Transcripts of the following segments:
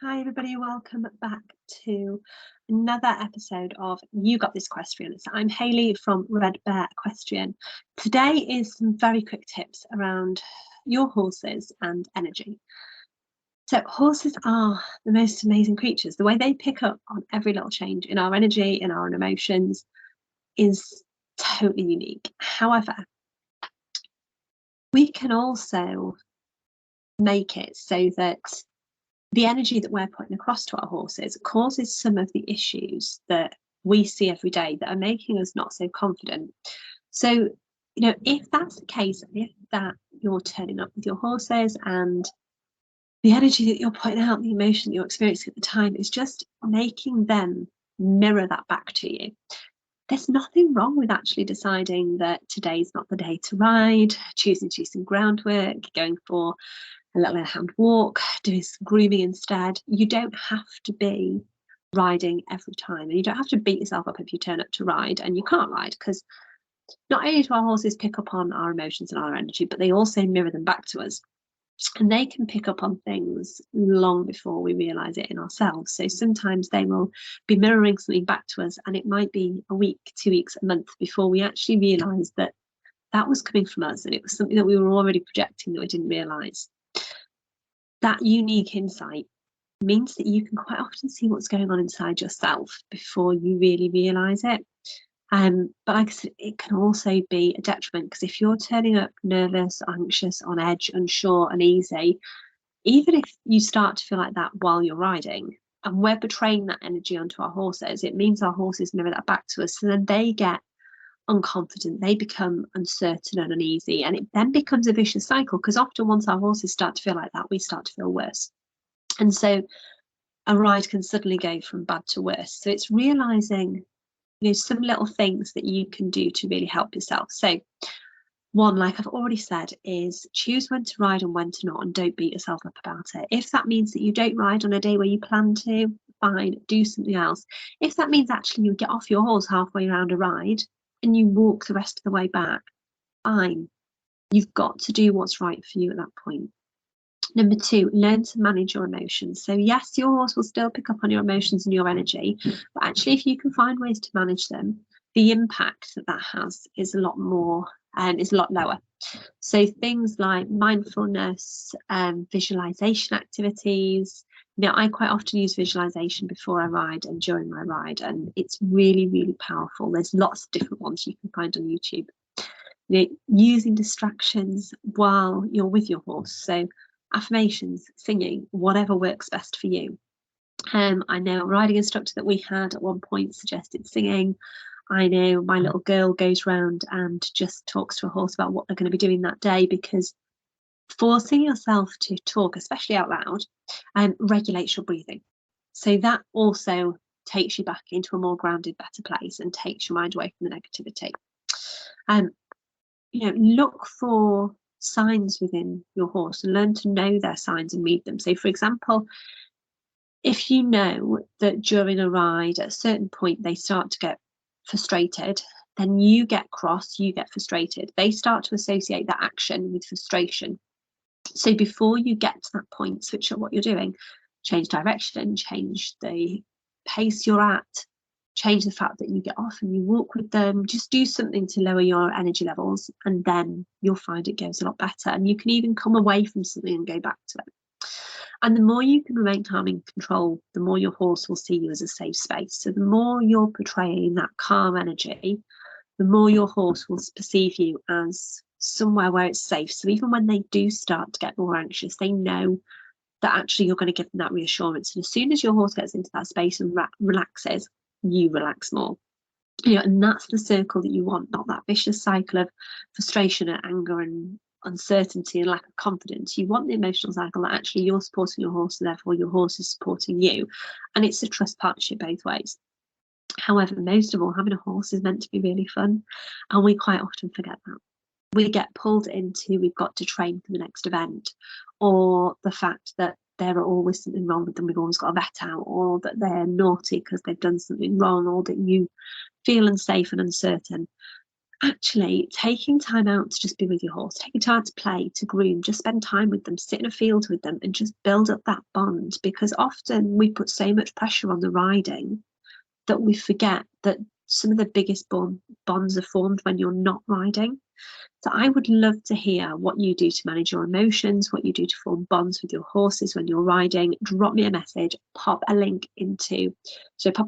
Hi everybody, welcome back to another episode of You Got This Equestrian. So I'm Hayley from Red Bear Equestrian. Today is some very quick tips around your horses and energy. So horses are the most amazing creatures. The way they pick up on every little change in our energy, in our emotions is totally unique. However, we can also make it so that the energy that we're putting across to our horses causes some of the issues that we see every day that are making us not so confident. So, if that's the case, if that you're turning up with your horses and the energy that you're putting out, the emotion that you're experiencing at the time is just making them mirror that back to you. There's nothing wrong with actually deciding that today's not the day to ride, choosing to do some groundwork, going for a little hand walk, doing some grooming instead. You don't have to be riding every time, and you don't have to beat yourself up if you turn up to ride and you can't ride, because not only do our horses pick up on our emotions and our energy, but they also mirror them back to us, and they can pick up on things long before we realize it in ourselves. So sometimes they will be mirroring something back to us, and it might be a week, 2 weeks, a month before we actually realize that that was coming from us and it was something that we were already projecting that we didn't realize. That unique insight means that you can quite often see what's going on inside yourself before you really realise it. But like I said, it can also be a detriment, because if you're turning up nervous, anxious, on edge, unsure, uneasy, even if you start to feel like that while you're riding, and we're portraying that energy onto our horses, it means our horses mirror that back to us. So then they get unconfident, they become uncertain and uneasy, and it then becomes a vicious cycle, because often once our horses start to feel like that, we start to feel worse. And so a ride can suddenly go from bad to worse. So it's realizing, some little things that you can do to really help yourself. So one, like I've already said, is choose when to ride and when to not, and don't beat yourself up about it. If that means that you don't ride on a day where you plan to, fine, do something else. If that means actually you get off your horse halfway around a ride and you walk the rest of the way back, fine. You've got to do what's right for you at that point. Number two, learn to manage your emotions. So yes, your horse will still pick up on your emotions and your energy, but actually if you can find ways to manage them, the impact that that has is a lot more and is a lot lower. So things like mindfulness, visualization activities. I quite often use visualization before I ride and during my ride, and it's really, really powerful. There's lots of different ones you can find on YouTube. Using distractions while you're with your horse. So affirmations, singing, whatever works best for you. I know a riding instructor that we had at one point suggested singing. I know my little girl goes round and just talks to a horse about what they're going to be doing that day, because forcing yourself to talk, especially out loud, regulates your breathing. So that also takes you back into a more grounded, better place and takes your mind away from the negativity. Look for signs within your horse and learn to know their signs and read them. So, for example, if you know that during a ride at a certain point they start to get frustrated, then you get cross, you get frustrated. They start to associate that action with frustration. So before you get to that point, switch up what you're doing, change direction, change the pace you're at, change the fact that you get off and you walk with them. Just do something to lower your energy levels, and then you'll find it goes a lot better. And you can even come away from something and go back to it. And the more you can remain calm and control, the more your horse will see you as a safe space. So the more you're portraying that calm energy, the more your horse will perceive you as somewhere where it's safe. So even when they do start to get more anxious, they know that actually you're going to give them that reassurance. And as soon as your horse gets into that space and relaxes, you relax more. And that's the circle that you want, not that vicious cycle of frustration and anger and uncertainty and lack of confidence. You want the emotional cycle that actually you're supporting your horse, and therefore your horse is supporting you, and it's a trust partnership both ways. However, most of all, having a horse is meant to be really fun, and we quite often forget that. We get pulled into we've got to train for the next event, or the fact that there are always something wrong with them, we've always got a vet out, or that they're naughty because they've done something wrong, or that you feel unsafe and uncertain. actually taking time out to just be with your horse, taking time to play, to groom, just spend time with them, sit in a field with them and just build up that bond, because often we put so much pressure on the riding that we forget that some of the biggest bonds are formed when you're not riding. So I would love to hear what you do to manage your emotions, what you do to form bonds with your horses when you're riding. Drop me a message, pop a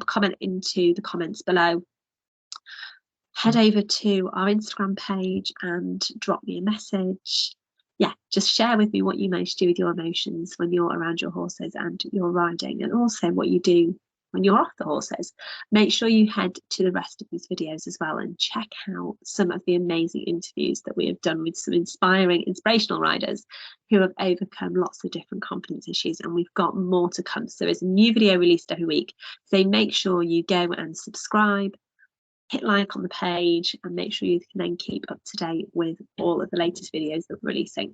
comment into the comments below. Head over to our Instagram page and drop me a message. Yeah, just share with me what you manage to do with your emotions when you're around your horses and you're riding, and also what you do when you're off the horses. Make sure you head to the rest of these videos as well and check out some of the amazing interviews that we have done with some inspirational riders who have overcome lots of different confidence issues, and we've got more to come. So there's a new video released every week, so make sure you go and subscribe, hit like on the page, and make sure you can then keep up to date with all of the latest videos that we're releasing.